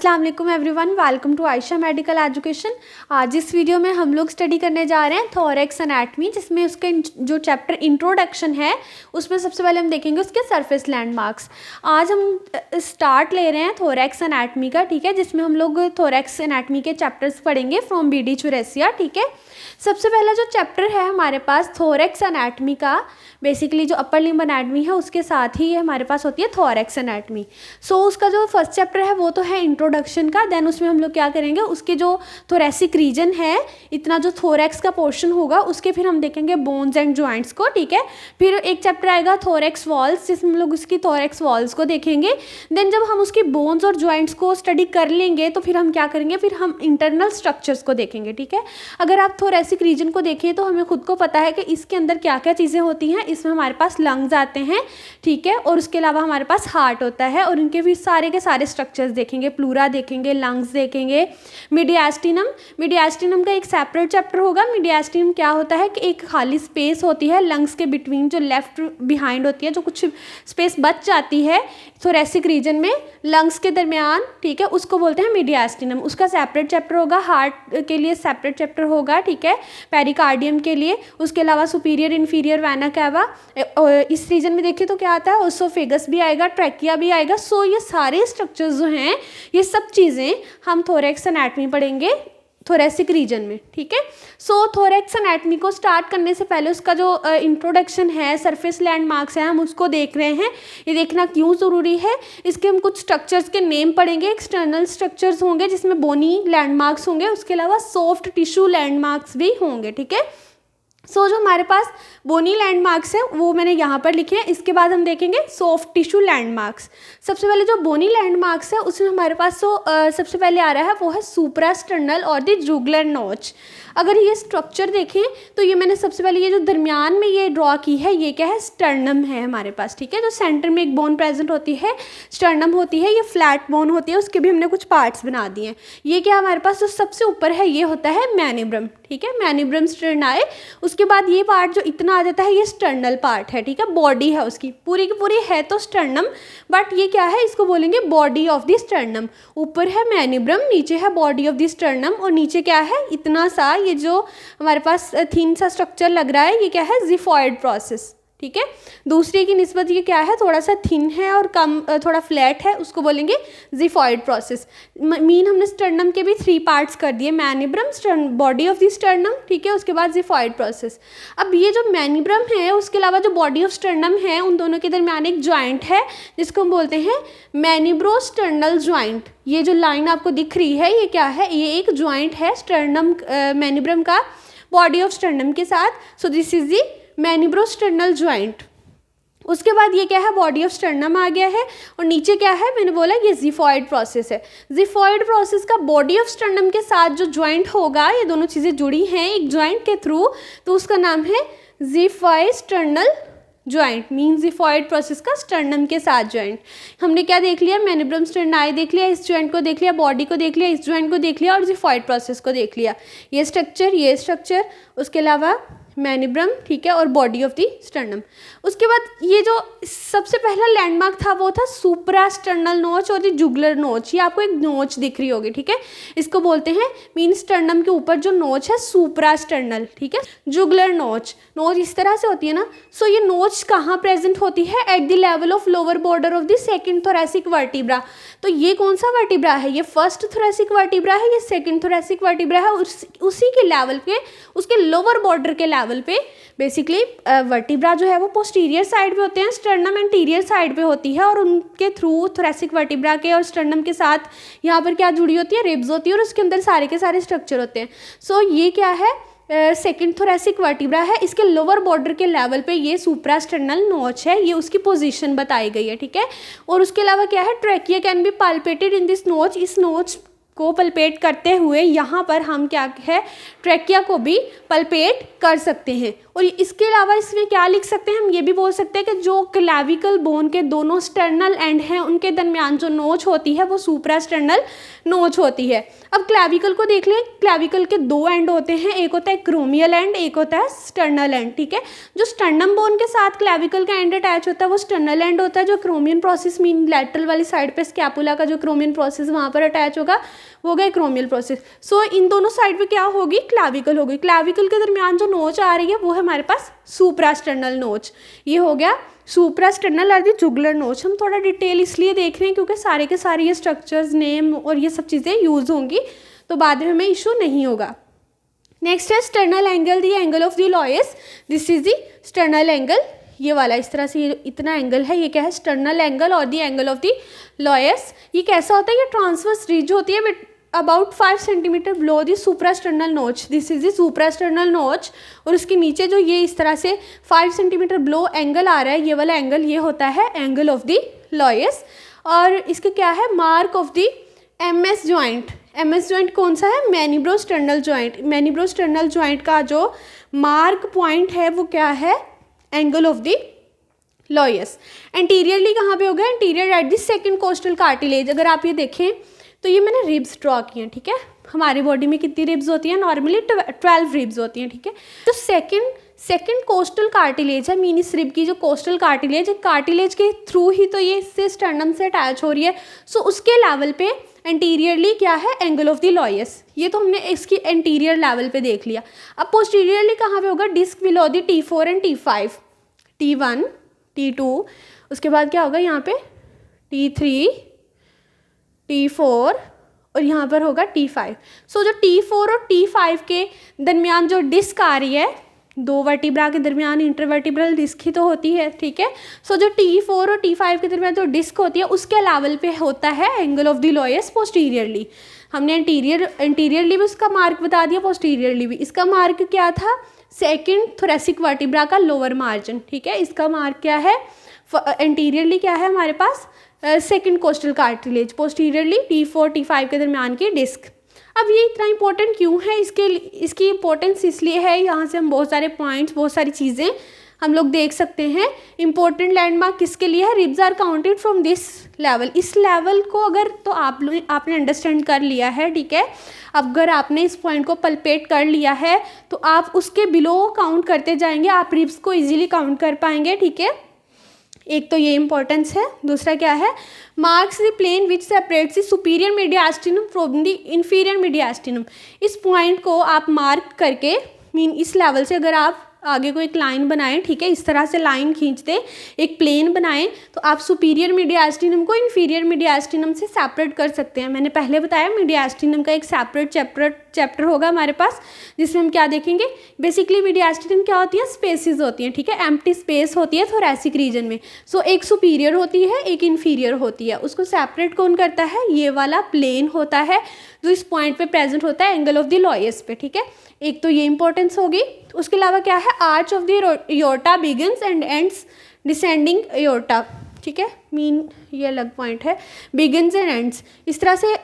अस्सलाम वालेकुम everyone, welcome to Ayesha medical education. आज इस वीडियो में हम लोग स्टडी करने जा रहे हैं थोरैक्स एनाटमी, जिसमें उसके जो चैप्टर इंट्रोडक्शन है उसमें सबसे पहले हम देखेंगे उसके सरफेस लैंडमार्क्स। आज हम स्टार्ट ले रहे हैं थोरैक्स एनाटमी का, ठीक है, जिसमें हम लोग थोरैक्स एनाटमी के चैप्टर्स पढ़ेंगे फ्रॉम बीडी चुरेसिया, ठीक है। सबसे पहला जो चैप्टर है हमारे पास थोरैक्स एनाटमी का, बेसिकली जो अपर लिम्ब एनाटमी है उसके साथ ही ये हमारे पास होती है थोरैक्स एनाटमी। सो उसका जो फर्स्ट चैप्टर है वो तो है इंट्रोडक्शन का, देन उसमें हम लोग क्या करेंगे उसके जो थोरैसिक रीजन है, इतना जो थोरैक्स का पोर्शन होगा उसके फिर हम देखेंगे बोन्स एंड जॉइंट्स को, ठीक है। फिर एक चैप्टर आएगा थोरैक्स वॉल्स, जिसमें हम लोग उसकी थोरैक्स वॉल्स को देखेंगे। देन जब हम उसकी बोन्स और जॉइंट्स को स्टडी कर लेंगे तो फिर हम क्या करेंगे, फिर हम इंटरनल स्ट्रक्चर्स को देखेंगे, ठीक है। अगर आप थोरैसिक रीजन को देखें तो हमें खुद को पता है कि इसके अंदर क्या क्या चीज़ें होती हैं। इसमें हमारे पास लंग्स आते हैं, ठीक है, और उसके अलावा हमारे पास हार्ट होता है, और इनके भी सारे के सारे स्ट्रक्चर्स देखेंगे, प्लूरा देखेंगे, लंग्स देखेंगे। मीडियास्टिनम का एक सेपरेट चैप्टर होगा। मीडियास्टिनम क्या होता है कि एक खाली स्पेस होती है लंग्स के बिटवीन, जो लेफ्ट बिहाइंड होती है, जो कुछ स्पेस बच जाती है थोरैसिक रीजन में लंग्स के दरमियान, ठीक है, उसको बोलते हैं मीडियास्टिनम। उसका सेपरेट चैप्टर होगा। हार्ट के लिए सेपरेट चैप्टर होगा, ठीक है, पेरिकार्डियम के लिए। उसके अलावा सुपीरियर इन्फीरियर वेना कैवा, इस रीजन में देखिए तो क्या आता है, ओसोफेगस भी आएगा, ट्रैकिया भी आएगा। सो ये सारे स्ट्रक्चर्स जो हैं, ये सब चीज़ें हम थोरैक्स एनाटमी पढ़ेंगे थोरैसिक रीजन में, ठीक है। सो थोरैक्स एनाटमी को स्टार्ट करने से पहले उसका जो इंट्रोडक्शन है, सरफेस लैंडमार्क्स हैं, हम उसको देख रहे हैं। ये देखना क्यों ज़रूरी है, इसके हम कुछ स्ट्रक्चर्स के नेम पढ़ेंगे। एक्सटर्नल स्ट्रक्चर्स होंगे जिसमें बोनी लैंडमार्क्स होंगे, उसके अलावा सॉफ्ट टिश्यू लैंडमार्क्स भी होंगे, ठीक है। सो जो हमारे पास बोनी लैंडमार्क्स है वो मैंने यहाँ पर लिखे हैं। इसके बाद हम देखेंगे सॉफ्ट टिश्यू लैंडमार्क्स। सबसे पहले जो बोनी लैंडमार्क्स है उसमें हमारे पास सबसे पहले आ रहा है वो है सुप्रास्टर्नल और द जुगुलर नॉच। अगर ये स्ट्रक्चर देखें तो ये मैंने सबसे पहले ये जो दरमियान में ये ड्रॉ की है, ये क्या है, स्टर्नम है हमारे पास, ठीक है। जो सेंटर में एक बोन प्रेजेंट होती है, स्टर्नम होती है, ये फ्लैट बोन होती है, उसके भी हमने कुछ पार्ट्स बना दिए हैं। ये क्या हमारे पास जो सबसे ऊपर है ये होता है मैनिब्रम, ठीक है, मैनिब्रम स्टर्नाई। उसके बाद ये पार्ट जो इतना आ जाता है ये स्टर्नल पार्ट है, ठीक है, बॉडी है उसकी पूरी की पूरी है तो स्टर्नम, बट ये क्या है, इसको बोलेंगे बॉडी ऑफ द स्टर्नम। ऊपर है मैनिब्रम, नीचे है बॉडी ऑफ द स्टर्नम, और नीचे क्या है, इतना सा ये जो हमारे पास थिन सा स्ट्रक्चर लग रहा है, ये क्या है, जिफॉइड प्रोसेस, ठीक है। दूसरे की निस्बत ये क्या है, थोड़ा सा थिन है और कम थोड़ा फ्लैट है, उसको बोलेंगे जिफॉइड प्रोसेस। मीन हमने स्टर्नम के भी 3 पार्ट्स कर दिए, manubrium, body of the sternum, ठीक है, उसके बाद जिफॉइड प्रोसेस। अब ये जो मैनिब्रम है उसके अलावा जो बॉडी ऑफ स्टर्नम है, उन दोनों के दरमियान एक जॉइंट है जिसको हम बोलते हैं मैनिब्रोस्टर्नल जॉइंट। ये जो लाइन आपको दिख रही है ये क्या है, ये एक जॉइंट है स्टर्नम मैनिब्रम का बॉडी ऑफ स्टर्नम के साथ। So this is the manubriosternal joint. उसके बाद ये क्या है, बॉडी ऑफ स्टर्नम आ गया है, और नीचे क्या है, मैंने बोला ये जिफॉइड प्रोसेस है। जिफॉइड प्रोसेस का बॉडी ऑफ स्टर्नम के साथ जो जॉइंट होगा, ये दोनों चीज़ें जुड़ी हैं एक जॉइंट के थ्रू, तो उसका नाम है जिफॉइस्टर्नल जॉइंट। मीन जिफॉइड प्रोसेस का स्टर्नम के साथ जॉइंट। हमने क्या देख लिया, मैनिब्रम स्टर्नाई देख लिया, इस जॉइंट को देख लिया, बॉडी को देख लिया, इस जॉइंट को देख लिया, और जिफॉइड प्रोसेस को देख लिया। ये स्ट्रक्चर, उसके अलावा मैनिब्रम, ठीक है, और बॉडी ऑफ द स्टर्नम। उसके बाद ये जो सबसे पहला लैंडमार्क था वो था सुप्रास्टर्नल नोच और द जुगुलर नोच। ये आपको एक नोच दिख रही होगी, ठीक है, इसको बोलते हैं, मीन स्टर्नम के ऊपर जो नोच है सुप्रास्टर्नल, ठीक है। जुगुलर नोच इस तरह से होती है ना। सो ये नोच कहाँ प्रेजेंट होती है, at the level of lower border of the second thoracic vertebra. तो ये कौन सा वर्टिब्रा है, ये फर्स्ट थोरैसिक वर्टिब्रा है, ये सेकेंड थोरैसिक वर्टिब्रा है, उसी के लेवल पे, उसके लोअर बॉर्डर के लेवल पे बेसिकली वर्टिब्रा जो है वो पोस्टीरियर साइड पे होते हैं, स्टर्नम एंटीरियर साइड पे होती है, और उनके थ्रू थोरैसिक वर्टिब्रा के और स्टर्नम के साथ यहाँ पर क्या जुड़ी होती है, रिब्स होती है, और उसके अंदर सारे के सारे स्ट्रक्चर होते हैं। सो ये क्या है, सेकेंड थोरैसिक वर्टिब्रा है, इसके लोअर बॉर्डर के लेवल पे ये सुप्रास्टर्नल नोच है, ये उसकी पोजीशन बताई गई है, ठीक है। और उसके अलावा क्या है, trachea can be पाल्पेटेड in this नोच। इस नोच को पल्पेट करते हुए यहाँ पर हम क्या है ट्रैकिया को भी पल्पेट कर सकते हैं। और इसके अलावा इसमें क्या लिख सकते हैं, हम ये भी बोल सकते हैं कि जो क्लेविकल बोन के दोनों स्टर्नल एंड हैं उनके दरमियान जो नोच होती है वो सुप्रास्टर्नल नोच होती है। अब क्लेविकल को देख लें, क्लेविकल के दो एंड होते हैं, एक होता है क्रोमियल एंड, एक होता है स्टर्नल एंड, ठीक है। जो स्टर्नम बोन के साथ क्लेविकल का एंड अटैच होता है वो स्टर्नल एंड होता है। जो क्रोमियन प्रोसेस मीन लैटरल वाली साइड पे स्कैपुला का जो क्रोमियन प्रोसेस वहाँ पर अटैच होगा वो हो गया क्रोमियल प्रोसेस। सो इन दोनों साइड पे क्या होगी, क्लेविकल होगी। क्लेविकल के दरमियान जो नोच आ रही है वो है हमारे पास सुप्रास्टर्नल नोच। ये हो गया सुप्रास्टर्नल और दी जुगुलर नोच। हम थोड़ा डिटेल इसलिए देख रहे हैं क्योंकि सारे के सारे ये स्ट्रक्चर्स नेम और ये सब चीज़ें यूज होंगी, तो बाद में हमें इशू नहीं होगा। नेक्स्ट है sternal angle, the angle of the Louis, this is the sternal angle. ये वाला इस तरह से ये इतना एंगल है, ये क्या है स्टर्नल एंगल और दी एंगल ऑफ दी लॉयस। ये कैसा होता है, ये ट्रांसवर्स रिज होती है about 5 centimetre below the suprasternal नोच, दिस इज दी सुप्रास्टर्नल नोच। और उसके नीचे जो ये इस तरह से 5 सेंटीमीटर बिलो एंगल आ रहा है, ये वाला एंगल ये होता है एंगल ऑफ दी लॉयस। और इसके क्या है mark of the MS joint. MS joint कौन सा है, मैनिब्रोस्टर्नल जॉइंट। मैनिब्रोस्टर्नल जॉइंट का जो मार्क पॉइंट है वो क्या है, एंगल ऑफ दी लॉयस। एंटीरियरली कहाँ पे होगा, anterior at the second costal cartilage. अगर आप ये देखें तो ये मैंने रिब्स ड्रॉ किए हैं, ठीक है। हमारी बॉडी में कितनी रिब्स होती हैं, नॉर्मली 12 रिब्स होती हैं, ठीक है। तो सेकंड कोस्टल कार्टिलेज है, मीन इस रिब की जो कोस्टल कार्टिलेज है, कार्टिलेज के थ्रू ही तो ये इससे स्टर्नम से अटैच हो रही है। सो उसके लेवल पे एंटीरियरली क्या है, एंगल ऑफ द लॉयस। ये तो हमने इसकी एंटीरियर लेवल पे देख लिया। अब पोस्टीरियरली कहाँ पे होगा, disc below the T4 and T5, T1 T2, उसके बाद क्या होगा यहाँ पे T3 T4 और यहाँ पर होगा T5। सो जो T4 और T5 के दरमियान जो डिस्क आ रही है, दो वर्टिब्रा के दरमियान इंटरवर्टिब्रल डिस्क ही तो होती है, ठीक है। सो जो T4 और T5 के दरमियान जो डिस्क होती है उसके लेवल पे होता है एंगल ऑफ द लॉयस पोस्टीरियरली। हमने एंटीरियरली भी उसका मार्क बता दिया, पोस्टीरियरली भी। इसका मार्क क्या था, सेकंड थोरेसिक वर्टिब्रा का लोअर मार्जिन, ठीक है। इसका मार्क क्या है, एंटीरियरली क्या है हमारे पास second costal cartilage, posteriorly T4 T5 के दरमियान की डिस्क। अब ये इतना इंपॉर्टेंट क्यों है, इसकी इंपॉर्टेंस इसलिए है, यहाँ से हम बहुत सारे पॉइंट्स बहुत सारी चीज़ें हम लोग देख सकते हैं। इंपॉर्टेंट लैंडमार्क किसके लिए है, ribs are counted from this level. इस लेवल को अगर तो आपने अंडरस्टैंड कर लिया है, ठीक है। अगर आपने इस पॉइंट को पल्पेट कर लिया है तो आप उसके बिलो काउंट करते जाएंगे, आप रिब्स को ईजिली काउंट कर पाएंगे, ठीक है। एक तो ये इंपॉर्टेंस है। दूसरा क्या है, marks the plane which separates the superior mediastinum from the inferior mediastinum. इस पॉइंट को आप मार्क करके मीन इस लेवल से अगर आप आगे को एक लाइन बनाएं, ठीक है, इस तरह से लाइन खींच दें, एक प्लेन बनाएं, तो आप सुपीरियर मीडियास्टिनम को इंफीरियर मीडियास्टिनम से सेपरेट कर सकते हैं। मैंने पहले बताया मीडियास्टिनम का एक सेपरेट चैप्टर होगा हमारे पास, जिसमें हम क्या देखेंगे, बेसिकली मीडियास्टिनम क्या होती है, स्पेसिस होती हैं, ठीक है, एम्प्टी स्पेस होती है थोरैसिक रीजन में। सो एक सुपीरियर होती है, एक इन्फीरियर होती है। उसको सेपरेट कौन करता है, ये वाला प्लेन होता है जो इस पॉइंट पे प्रेजेंट होता है एंगल ऑफ द लॉयस पे, ठीक है। एक तो ये इंपॉर्टेंस होगी। उसके अलावा क्या है, arch of the aorta begins and ends descending aorta, ठीक है, मीन ये अलग पॉइंट है, बिगिंस एंड एंड्स। इस तरह से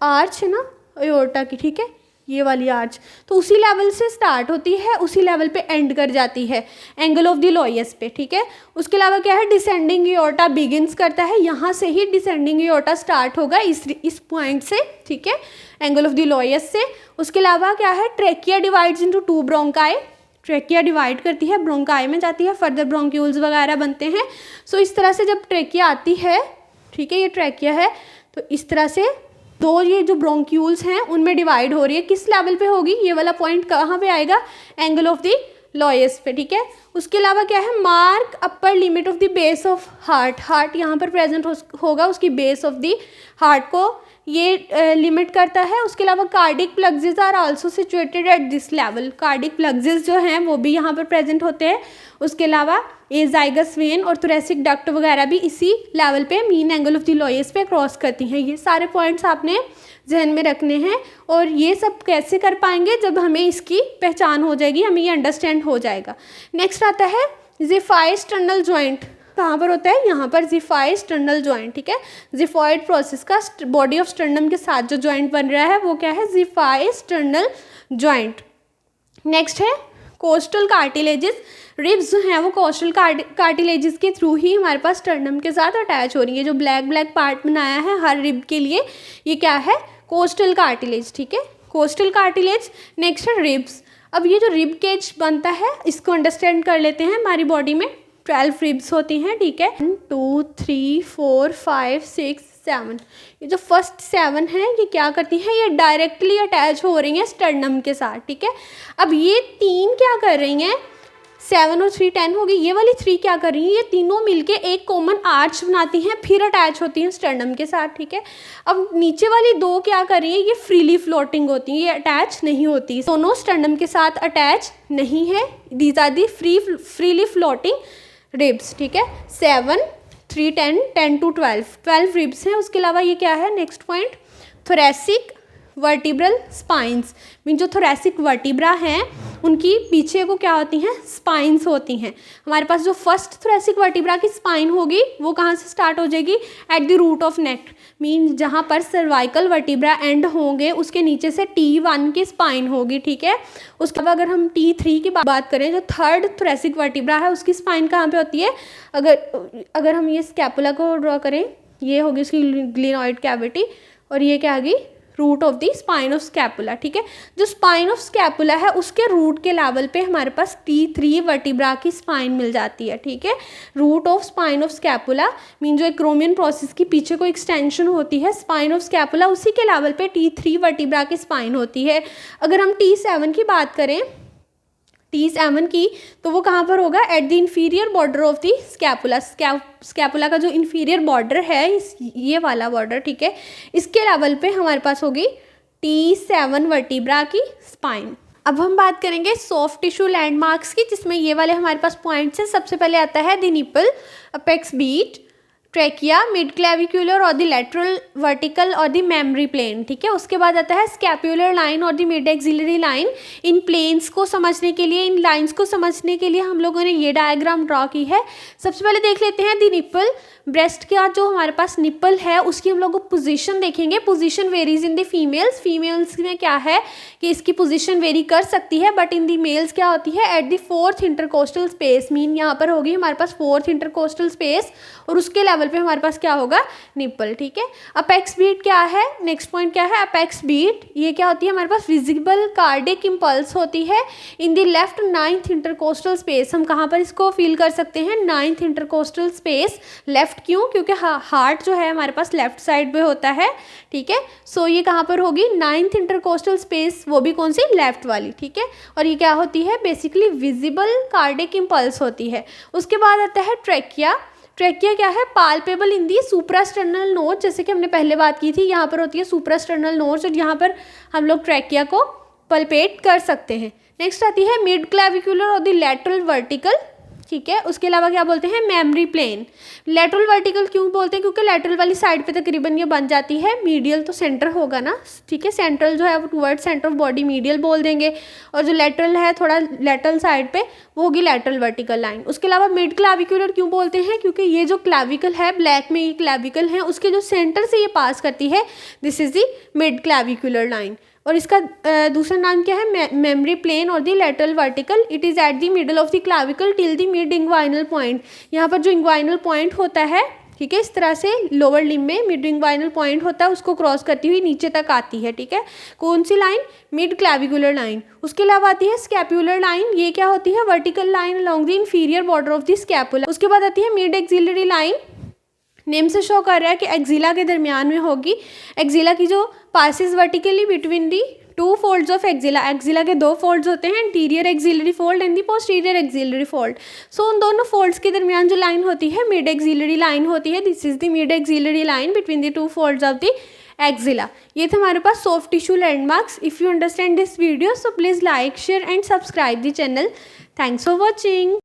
आर्च है ना एओर्टा की, ठीक है, ये वाली आर्च तो उसी लेवल से स्टार्ट होती है, उसी लेवल पे एंड कर जाती है एंगल ऑफ द लॉयस पे, ठीक है। उसके अलावा क्या है, डिसेंडिंग एओर्टा बिगिंस करता है, यहाँ से ही डिसेंडिंग एओर्टा स्टार्ट होगा इस पॉइंट से, ठीक है, एंगल ऑफ द लॉयस से। उसके अलावा क्या है, trachea divides into 2 bronchi. Trachea divide करती है, ब्रोंकाई में जाती है, फर्दर ब्रोंक्यूल्स वगैरह बनते हैं। सो इस तरह से जब ट्रेकिया आती है, ठीक है, ये ट्रेकिया है, तो इस तरह से दो ये जो ब्रोंक्यूल्स हैं उनमें डिवाइड हो रही है। किस लेवल पे होगी, ये वाला पॉइंट कहाँ पे आएगा, एंगल ऑफ द लॉयस पे, ठीक है। उसके अलावा क्या है, mark upper limit of the base of heart. Heart यहाँ पर प्रेजेंट होगा, उसकी बेस ऑफ द हार्ट को ये लिमिट करता है। उसके अलावा cardiac plexuses are also situated at this level. Cardiac plexuses जो हैं वो भी यहाँ पर प्रेजेंट होते हैं। उसके अलावा एजाइगस वेन और थोरेसिक डक्ट वगैरह भी इसी लेवल पे मीन एंगल ऑफ द लॉयस पे क्रॉस करती हैं। ये सारे पॉइंट्स आपने जहन में रखने हैं। और ये सब कैसे कर पाएंगे, जब हमें इसकी पहचान हो जाएगी, हमें ये अंडरस्टैंड हो जाएगा। नेक्स्ट आता है ज़िफाई स्टर्नल जॉइंट। कहाँ पर होता है, यहाँ पर जिफाइड स्टर्नल जॉइंट, ठीक है। जिफाइड प्रोसेस का बॉडी ऑफ स्टर्नम के साथ जो जॉइंट बन रहा है वो क्या है, जिफाइड स्टर्नल जॉइंट। नेक्स्ट है कोस्टल कार्टिलेजेस। रिब्स जो हैं वो कोस्टल कार्टिलेजेस के थ्रू ही हमारे पास स्टर्नम के साथ अटैच हो रही है। जो ब्लैक ब्लैक पार्ट बनाया है हर रिब के लिए, ये क्या है, कोस्टल कार्टिलेज, ठीक है, कोस्टल कार्टिलेज। नेक्स्ट है रिब्स। अब ये जो रिब केज बनता है इसको अंडरस्टैंड कर लेते हैं। हमारी बॉडी में 12 रिब्स होती हैं, ठीक है, 1 2 3 4 5 6 7। ये जो फर्स्ट 7 है ये क्या करती हैं, ये डायरेक्टली अटैच हो रही हैं स्टर्नम के साथ, ठीक है। अब ये 3 क्या कर रही हैं, 7 और 3 10 हो गई, ये वाली 3 क्या कर रही हैं, ये तीनों मिलके एक कॉमन आर्च बनाती हैं, फिर अटैच होती हैं स्टर्नम के साथ, ठीक है। अब नीचे वाली 2 क्या कर रही हैं, ये फ्रीली फ्लोटिंग होती हैं, ये अटैच नहीं होती, दोनों स्टर्नम के साथ अटैच नहीं है। These are the freely floating ribs, ठीक है। 7 3 10 10 to 12 रिब्स हैं। उसके अलावा ये क्या है, next point, thoracic vertebral spines. Mean जो थोरेसिक वर्टिब्रा हैं उनकी पीछे को क्या होती हैं, स्पाइंस होती हैं। हमारे पास जो फर्स्ट थोरेसिक वर्टिब्रा की स्पाइन होगी वो कहाँ से स्टार्ट हो जाएगी, at the root of neck. Mean जहाँ पर सर्वाइकल वर्टिब्रा एंड होंगे उसके नीचे से T1 की स्पाइन होगी, ठीक है। उसके बाद अगर हम T3 की बात करें, जो थर्ड थोरेसिक वर्टिब्रा है उसकी स्पाइन कहाँ पे होती है, अगर हम ये स्कैपुला को ड्रॉ करें, ये होगी उसकी ग्लिनॉइड कैविटी और ये क्या होगी, root of the spine of scapula, ठीक है। जो स्पाइन ऑफ स्कैपुला है उसके रूट के लेवल पे हमारे पास T3 वर्टिब्रा की स्पाइन मिल जाती है, ठीक है। Root of spine of scapula mean जो एक्रोमियन प्रोसेस की पीछे को एक्सटेंशन होती है स्पाइन ऑफ स्कैपुला, उसी के लेवल पे T3 वर्टिब्रा की स्पाइन होती है। अगर हम T7 की बात करें, T7 की, तो वो कहाँ पर होगा, at the inferior border of the scapula. Scapula का जो इंफीरियर बॉर्डर है ये वाला बॉर्डर, ठीक है, इसके लेवल पे हमारे पास होगी T7 वर्टिब्रा की स्पाइन। अब हम बात करेंगे सॉफ्ट टिश्यू लैंडमार्क्स की, जिसमें ये वाले हमारे पास पॉइंट्स हैं। सबसे पहले आता है the nipple, apex beat, trachea, mid clavicular और द लैटरल वर्टिकल और द मेमरी प्लेन, ठीक है। उसके बाद आता है स्कैपुलर लाइन और द मिड एक्सिलरी लाइन। इन प्लेन्स को समझने के लिए, इन लाइंस को समझने के लिए हम लोगों ने ये डायग्राम ड्रॉ की है। सबसे पहले देख लेते हैं द निपल। ब्रेस्ट का जो हमारे पास निपल है उसकी हम लोग पोजीशन देखेंगे। Position varies in the females. Females में क्या है कि इसकी पोजीशन वेरी कर सकती है, बट इन द मेल्स क्या होती है, at the 4th intercostal space. Mean यहाँ पर होगी हमारे पास 4th इंटरकोस्टल स्पेस और उसके लेवल पे हमारे पास क्या होगा, निपल, ठीक है। अपेक्स बीट क्या है, नेक्स्ट पॉइंट क्या है, अपेक्स बीट ये क्या होती है हमारे पास, विजिबल कार्डिक इम्पल्स होती है in the left 9th intercostal space. हम कहाँ पर इसको फील कर सकते हैं, 9th इंटरकोस्टल स्पेस। लेफ्ट क्यों, क्योंकि हार्ट जो है हमारे पास लेफ्ट साइड पे होता है, ठीक है। सो ये कहाँ पर होगी, 9th इंटरकोस्टल स्पेस, वो भी कौन सी, लेफ्ट वाली, ठीक है। और ये क्या होती है, बेसिकली विजिबल कार्डिक इम्पल्स होती है। उसके बाद आता है ट्रैकिया। ट्रैकिया क्या है, पाल्पेबल इन दी सुप्रास्टर्नल नोच, जैसे कि हमने पहले बात की थी, यहाँ पर होती है सुप्रास्टर्नल नोच और यहाँ पर हम लोग ट्रैकिया को पल्पेट कर सकते हैं। नेक्स्ट आती है मिड क्लेविकुलर और द लैटरल वर्टिकल, ठीक है। उसके अलावा क्या बोलते हैं, मेमरी प्लेन। लेटरल वर्टिकल क्यों बोलते हैं, क्योंकि लेटरल वाली साइड पे तकरीबन ये बन जाती है। मीडियल तो सेंटर होगा ना, ठीक है, सेंट्रल जो है वो toward centre of body medial बोल देंगे, और जो लेटरल है थोड़ा लेटरल साइड पे वो होगी लेटरल वर्टिकल लाइन। उसके अलावा मिड क्लैविकुलर क्यों बोलते हैं, क्योंकि ये जो क्लैविकल है, ब्लैक में ये क्लैविकल है, उसके जो सेंटर से ये पास करती है, this is the mid clavicular line. और इसका दूसरा नाम क्या है, मेमरी प्लेन और the lateral vertical. It is at the middle of the clavicle till the mid inguinal point. यहाँ पर जो इंग्वाइनल पॉइंट होता है, ठीक है, इस तरह से लोअर लिम्ब में मिड इंग्वाइनल पॉइंट होता है, उसको क्रॉस करती हुई नीचे तक आती है, ठीक है। कौन सी लाइन, मिड क्लैविकुलर लाइन। उसके अलावा आती है स्कैपुलर लाइन, ये क्या होती है, vertical line along the inferior border of the scapula. उसके बाद आती है मिड एक्सिलरी लाइन, नेम से शो कर रहा है कि एक्जिला के दरमियान में होगी। एक्जिला की जो passes vertically between the 2 folds of axilla. Axilla के 2 फोल्ड्स होते हैं, interior axillary fold and the posterior axillary fold. So उन दोनों फोल्ड्स के दरमियान जो लाइन होती है मिड एक्सिलरी लाइन होती है। This is the mid axillary line between the 2 folds of the axilla. ये थे हमारे पास soft tissue landmarks. If you understand this video so please like, share and subscribe the channel. Thanks for watching.